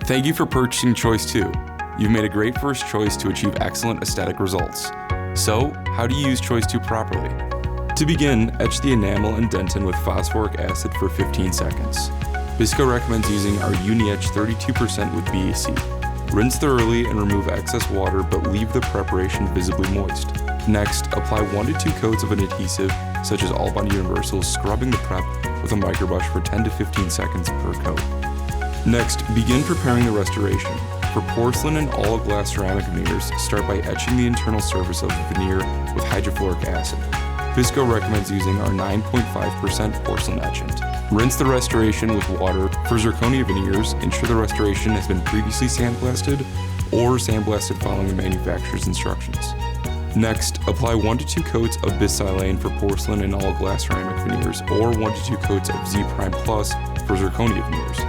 Thank you for purchasing Choice 2. You've made a great first choice to achieve excellent aesthetic results. So, how do you use Choice 2 properly? To begin, etch the enamel and dentin with phosphoric acid for 15 seconds. BISCO recommends using our Uni-Etch 32% with BAC. Rinse thoroughly and remove excess water, but leave the preparation visibly moist. Next, apply 1 to 2 coats of an adhesive, such as All Bond Universal, scrubbing the prep with a microbrush for 10 to 15 seconds per coat. Next, begin preparing the restoration. For porcelain and all glass ceramic veneers, start by etching the internal surface of the veneer with hydrofluoric acid. BISCO recommends using our 9.5% porcelain etchant. Rinse the restoration with water. For zirconia veneers, ensure the restoration has been previously sandblasted or sandblasted following the manufacturer's instructions. Next, apply 1 to 2 coats of bisilane for porcelain and all glass ceramic veneers, or 1 to 2 coats of Z Prime Plus for zirconia veneers.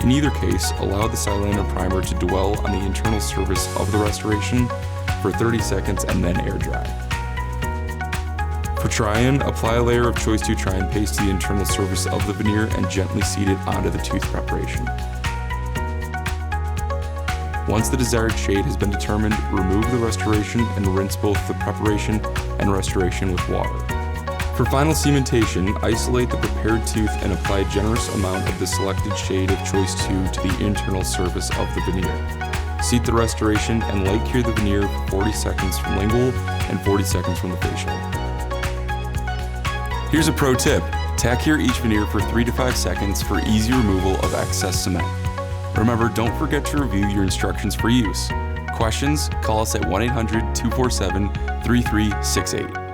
In either case, allow the silane or primer to dwell on the internal surface of the restoration for 30 seconds and then air dry. For try-in, apply a layer of Choice 2 try-in paste to the internal surface of the veneer and gently seat it onto the tooth preparation. Once the desired shade has been determined, remove the restoration and rinse both the preparation and restoration with water. For final cementation, isolate the prepared tooth and apply a generous amount of the selected shade of Choice 2 to the internal surface of the veneer. Seat the restoration and light cure the veneer for 40 seconds from lingual and 40 seconds from the facial. Here's a pro tip. Tack cure each veneer for 3 to 5 seconds for easy removal of excess cement. Remember, don't forget to review your instructions for use. Questions? Call us at 1-800-247-3368.